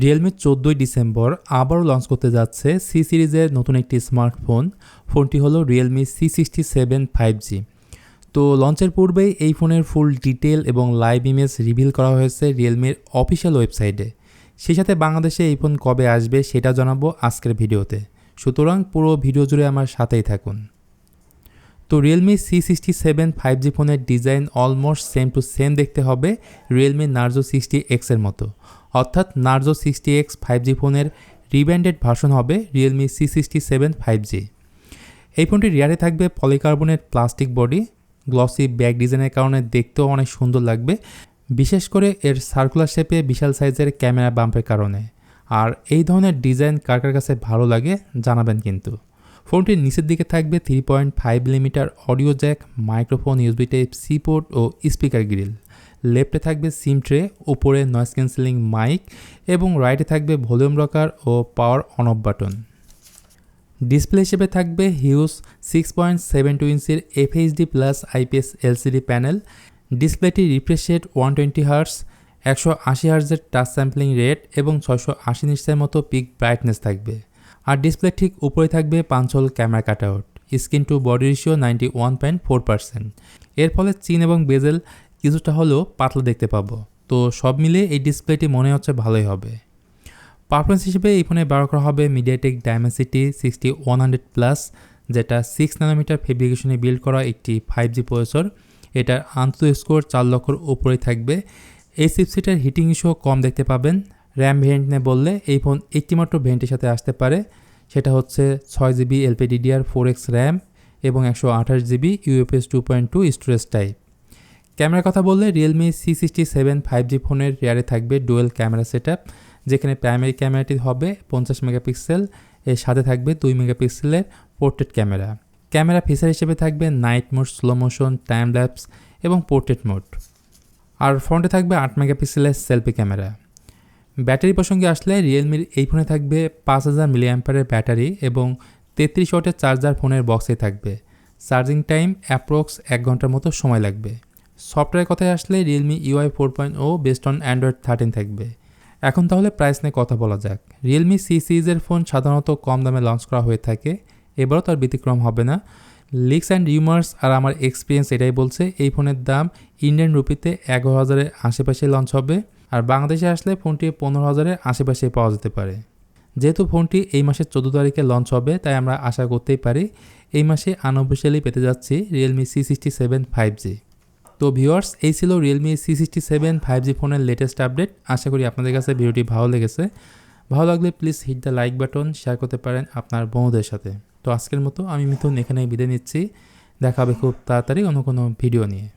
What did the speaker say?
Realme 14 December আবারও launch করতে যাচ্ছে সি সিরিজের নতুন একটি স্মার্টফোন। ফোনটি হলো রিয়েলমি C67 5G। তো লঞ্চের পূর্বেই এই ফোনের ফুল ডিটেল এবং লাইভ ইমেজ রিভিল করা হয়েছে রিয়েলমির অফিসিয়াল ওয়েবসাইটে। সেই সাথে বাংলাদেশে এই ফোন কবে আসবে সেটা জানাবো আজকের ভিডিওতে, সুতরাং পুরো ভিডিও জুড়ে আমার সাথেই থাকুন। তো রিয়েলমি C67 5G ফোনের design almost same to same দেখতে হবে রিয়েলমি নার্জো 60X এর মতো, অর্থাৎ নার্জো 60X 5G ফোনের রিব্র্যান্ডেড ভার্সন হবে রিয়েলমি C67 5G। এই ফোনটি রিয়ারে থাকবে polycarbonate plastic body, glossy back ডিজাইনের কারণে দেখতেও অনেক সুন্দর লাগবে, বিশেষ করে এর সার্কুলার শেপে বিশাল সাইজের ক্যামেরা বাম্পের কারণে। আর এই ধরনের ডিজাইন কার কার কাছে ভালো লাগে জানাবেন কিন্তু। ফোনটির নিচের দিকে থাকবে 3.5 millimetre audio jack, microphone, USB type C port ও স্পিকার গ্রিল। লেফটে থাকবে সিম ট্রে, উপরে নয়েজ ক্যান্সেলিং মাইক এবং রাইটে থাকবে ভলিউম রকার ও power on off button. Display হিসেবে থাকবে হিউজ 6.72 ইঞ্চির FHD plus IPS LCD panel. ডিসপ্লেটি রিফ্রেশ রেট 120 হার্টস, 180 হার্টজের টাচ স্যাম্পলিং রেট এবং 680 নিটসের মতো পিক ব্রাইটনেস থাকবে। আর ডিসপ্লে ঠিক উপরে থাকবে punch hole camera cutout, screen to body ratio 91.4%। এর ফলে চিন এবং বেজেল কিছুটা হলেও পাতলা দেখতে পাবো। তো সব মিলিয়ে এই ডিসপ্লেটি মনে হচ্ছে ভালোই হবে। পারফরমেন্স হিসেবে এই ফোনে ব্যবহার করা হবে মিডিয়াটেক ডাইমেনসিটি 6100 প্লাস, যেটা 6 ন্যানোমিটার ফেব্রিকেশনে বিল্ড করা একটি 5G প্রসেসর। এটার আন্তঃ স্কোর 4 লক্ষর উপরেই থাকবে। এই চিপসেটের হিটিং ইস্যু কম দেখতে পাবেন। র্যাম ভেরিয়েন্ট নিয়ে বললে এই ফোন একটি মাত্র ভেরিয়েন্টের সাথে আসতে পারে, সেটা হচ্ছে 6GB LPDDR4X র্যাম এবং 128GB UFS 2.2 স্টোরেজ টাইপ। ক্যামেরার কথা বললে রিয়েলমি C67 5G ফোনের রিয়ারে থাকবে ডুয়েল ক্যামেরা সেটআপ, যেখানে প্রাইমারি ক্যামেরাটি হবে 50 মেগাপিক্সেল, এর সাথে থাকবে 2 মেগাপিক্সেলের পোর্ট্রেট ক্যামেরা। ক্যামেরা ফিচার হিসেবে থাকবে night mode, slow motion, time lapse এবং পোর্ট্রেট মোড। আর ফ্রন্টে থাকবে 8 মেগাপিক্সেলের সেলফি ক্যামেরা। ব্যাটারি প্রসঙ্গে আসলে রিয়েলমির এই ফোনে থাকবে 5000 মিলিঅ্যাম্পিয়ারের ব্যাটারি এবং 33 ওয়াটের চার্জার ফোনের বক্সে থাকবে। চার্জিং টাইম অ্যাপ্রক্স 1 ঘন্টার মতো সময় লাগবে। সফটওয়্যার কথায় আসলে Realme UI 4.0 based on Android 13 থাকবে। এখন তাহলে প্রাইস নিয়ে কথা বলা যাক। রিয়েলমি সি সিরিজের ফোন সাধারণত কম দামে লঞ্চ করা হয়ে থাকে, এবারও তার ব্যতিক্রম হবে না। লিক্স অ্যান্ড রিউমার্স আর আমার এক্সপিরিয়েন্স এটাই বলছে এই ফোনের দাম ইন্ডিয়ান রুপিতে 11,000-এর আশেপাশে লঞ্চ হবে, আর বাংলাদেশে আসলে ফোনটি 15,000-এর আশেপাশে পাওয়া যেতে পারে। যেহেতু ফোনটি এই মাসের 14 তারিখে লঞ্চ হবে, তাই আমরা আশা করতেই পারি এই মাসে আনঅফিশিয়ালি পেতে যাচ্ছি রিয়েলমি C67 5G। তো ভিউয়ার্স, এই ছিল রিয়েলমি C67 5G ফোনের লেটেস্ট আপডেট। আশা করি আপনাদের কাছে ভিডিওটি ভালো লেগেছে। ভালো লাগলে please hit the like button, share করতে পারেন আপনার বন্ধুদের সাথে। তো আজকের মতো আমি মিথুন এখানেই বিদায় নিচ্ছি। দেখা হবে খুব তাড়াতাড়ি অন্য কোনো ভিডিও নিয়ে।